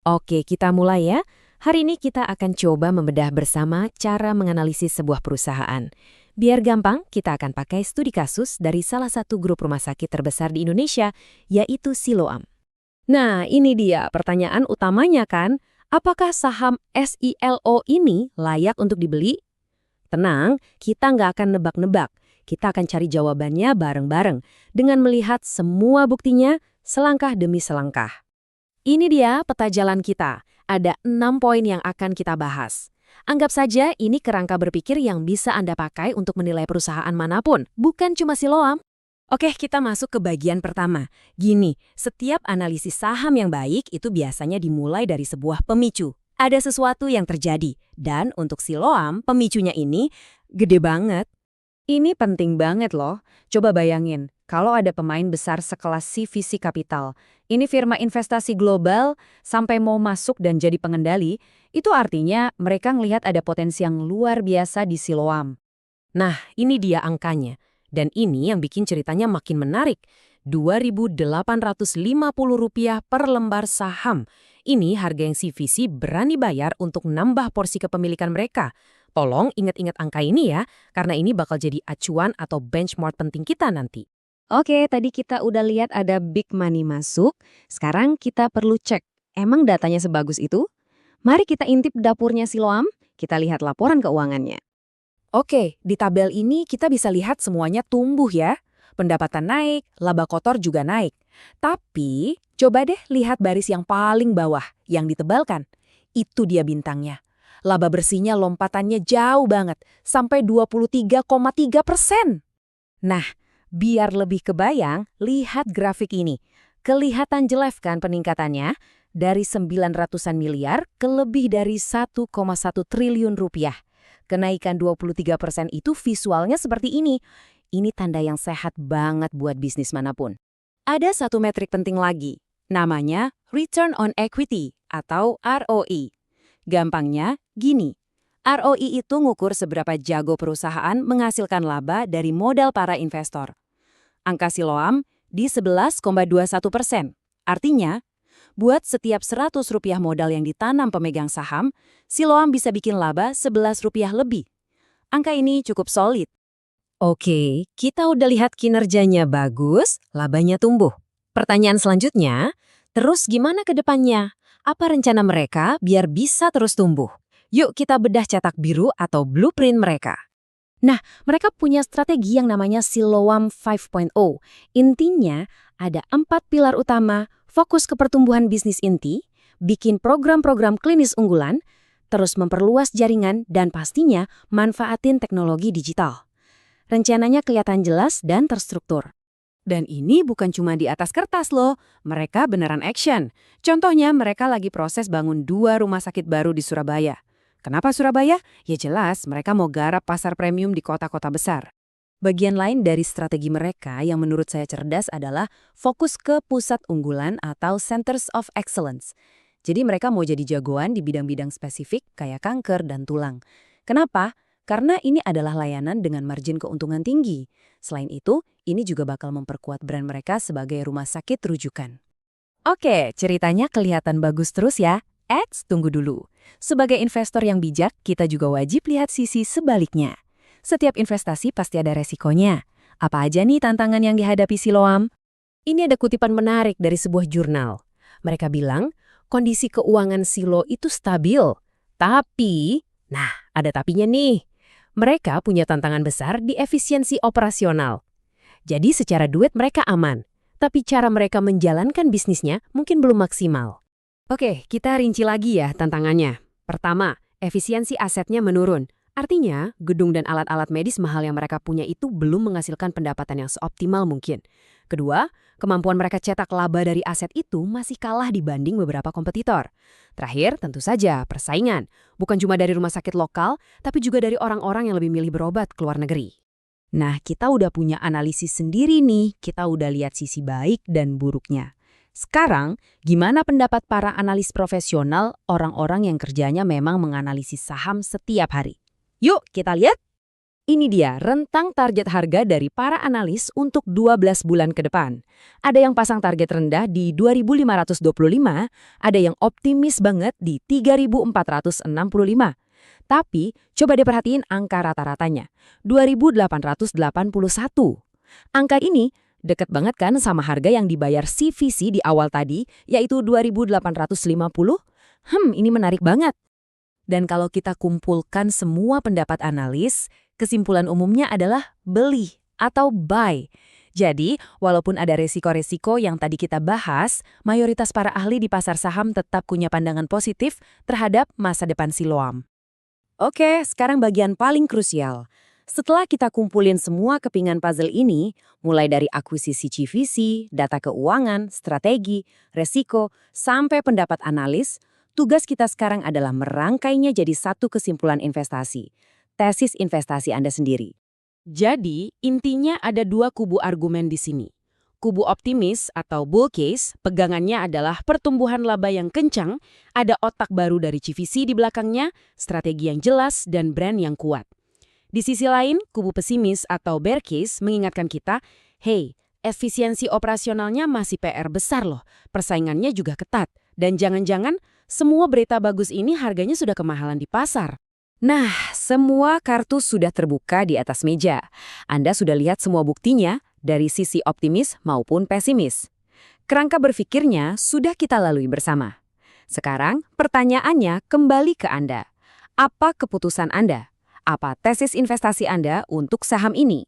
Oke, kita mulai ya. Hari ini kita akan coba membedah bersama cara menganalisis sebuah perusahaan. Biar gampang, kita akan pakai studi kasus dari salah satu grup rumah sakit terbesar di Indonesia, yaitu Siloam. Nah, ini dia pertanyaan utamanya kan, apakah saham SILO ini layak untuk dibeli? Tenang, kita nggak akan nebak-nebak. Kita akan cari jawabannya bareng-bareng dengan melihat semua buktinya selangkah demi selangkah. Ini dia peta jalan kita. Ada 6 poin yang akan kita bahas. Anggap saja ini kerangka berpikir yang bisa Anda pakai untuk menilai perusahaan manapun, bukan cuma Siloam. Oke, kita masuk ke bagian pertama. Gini, setiap analisis saham yang baik itu biasanya dimulai dari sebuah pemicu. Ada sesuatu yang terjadi, dan untuk Siloam, pemicunya ini gede banget. Ini penting banget loh. Coba bayangin, kalau ada pemain besar sekelas CVC Capital, ini firma investasi global sampai mau masuk dan jadi pengendali, itu artinya mereka ngelihat ada potensi yang luar biasa di Siloam. Nah, ini dia angkanya. Dan ini yang bikin ceritanya makin menarik. Rp2.850 per lembar saham. Ini harga yang CVC berani bayar untuk nambah porsi kepemilikan mereka. Tolong ingat-ingat angka ini ya, karena ini bakal jadi acuan atau benchmark penting kita nanti. Oke, tadi kita udah lihat ada big money masuk. Sekarang kita perlu cek, emang datanya sebagus itu? Mari kita intip dapurnya Siloam, kita lihat laporan keuangannya. Oke, di tabel ini kita bisa lihat semuanya tumbuh ya. Pendapatan naik, laba kotor juga naik. Tapi, coba deh lihat baris yang paling bawah, yang ditebalkan. Itu dia bintangnya. Laba bersihnya lompatannya jauh banget, sampai 23,3%. Nah, biar lebih kebayang, lihat grafik ini. Kelihatan jelas kan peningkatannya? Dari 900-an miliar ke lebih dari 1,1 triliun rupiah. Kenaikan 23% itu visualnya seperti ini. Ini tanda yang sehat banget buat bisnis manapun. Ada satu metrik penting lagi, namanya Return on Equity atau ROE. Gampangnya, gini. ROI itu ngukur seberapa jago perusahaan menghasilkan laba dari modal para investor. Angka Siloam di 11,21%. Artinya, buat setiap Rp100 modal yang ditanam pemegang saham, Siloam bisa bikin laba Rp11 lebih. Angka ini cukup solid. Oke, kita udah lihat kinerjanya bagus, labanya tumbuh. Pertanyaan selanjutnya, terus gimana ke depannya? Apa rencana mereka biar bisa terus tumbuh? Yuk kita bedah cetak biru atau blueprint mereka. Nah, mereka punya strategi yang namanya Siloam 5.0. Intinya, ada 4 pilar utama, fokus ke pertumbuhan bisnis inti, bikin program-program klinis unggulan, terus memperluas jaringan, dan pastinya manfaatin teknologi digital. Rencananya kelihatan jelas dan terstruktur. Dan ini bukan cuma di atas kertas loh, mereka beneran action. Contohnya mereka lagi proses bangun 2 rumah sakit baru di Surabaya. Kenapa Surabaya? Ya jelas, mereka mau garap pasar premium di kota-kota besar. Bagian lain dari strategi mereka yang menurut saya cerdas adalah fokus ke pusat unggulan atau Centers of Excellence. Jadi mereka mau jadi jagoan di bidang-bidang spesifik kayak kanker dan tulang. Kenapa? Karena ini adalah layanan dengan margin keuntungan tinggi. Selain itu, ini juga bakal memperkuat brand mereka sebagai rumah sakit rujukan. Oke, ceritanya kelihatan bagus terus ya. Tunggu dulu. Sebagai investor yang bijak, kita juga wajib lihat sisi sebaliknya. Setiap investasi pasti ada resikonya. Apa aja nih tantangan yang dihadapi Siloam? Ini ada kutipan menarik dari sebuah jurnal. Mereka bilang, kondisi keuangan Silo itu stabil. Tapi, nah ada tapinya nih. Mereka punya tantangan besar di efisiensi operasional. Jadi secara duit mereka aman, tapi cara mereka menjalankan bisnisnya mungkin belum maksimal. Oke, kita rinci lagi ya tantangannya. Pertama, efisiensi asetnya menurun. Artinya, gedung dan alat-alat medis mahal yang mereka punya itu belum menghasilkan pendapatan yang seoptimal mungkin. Kedua, kemampuan mereka cetak laba dari aset itu masih kalah dibanding beberapa kompetitor. Terakhir, tentu saja persaingan. Bukan cuma dari rumah sakit lokal, tapi juga dari orang-orang yang lebih milih berobat ke luar negeri. Nah, kita udah punya analisis sendiri nih. Kita udah lihat sisi baik dan buruknya. Sekarang, gimana pendapat para analis profesional, orang-orang yang kerjanya memang menganalisis saham setiap hari? Yuk, kita lihat. Ini dia rentang target harga dari para analis untuk 12 bulan ke depan. Ada yang pasang target rendah di 2.525, ada yang optimis banget di 3.465. Tapi, coba deh perhatiin angka rata-ratanya, 2.881. Angka ini deket banget kan sama harga yang dibayar CVC di awal tadi, yaitu 2.850? Ini menarik banget. Dan kalau kita kumpulkan semua pendapat analis, kesimpulan umumnya adalah beli atau buy. Jadi, walaupun ada resiko-resiko yang tadi kita bahas, mayoritas para ahli di pasar saham tetap punya pandangan positif terhadap masa depan Siloam. Oke, sekarang bagian paling krusial. Setelah kita kumpulin semua kepingan puzzle ini, mulai dari akuisisi CVC, data keuangan, strategi, resiko, sampai pendapat analis, tugas kita sekarang adalah merangkainya jadi satu kesimpulan investasi. Tesis investasi Anda sendiri. Jadi, intinya ada dua kubu argumen di sini. Kubu optimis atau bull case, pegangannya adalah pertumbuhan laba yang kencang, ada otak baru dari CVC di belakangnya, strategi yang jelas, dan brand yang kuat. Di sisi lain, kubu pesimis atau bear case mengingatkan kita, hey, efisiensi operasionalnya masih PR besar loh, persaingannya juga ketat, dan jangan-jangan semua berita bagus ini harganya sudah kemahalan di pasar. Nah, semua kartu sudah terbuka di atas meja. Anda sudah lihat semua buktinya dari sisi optimis maupun pesimis. Kerangka berpikirnya sudah kita lalui bersama. Sekarang, pertanyaannya kembali ke Anda. Apa keputusan Anda? Apa tesis investasi Anda untuk saham ini?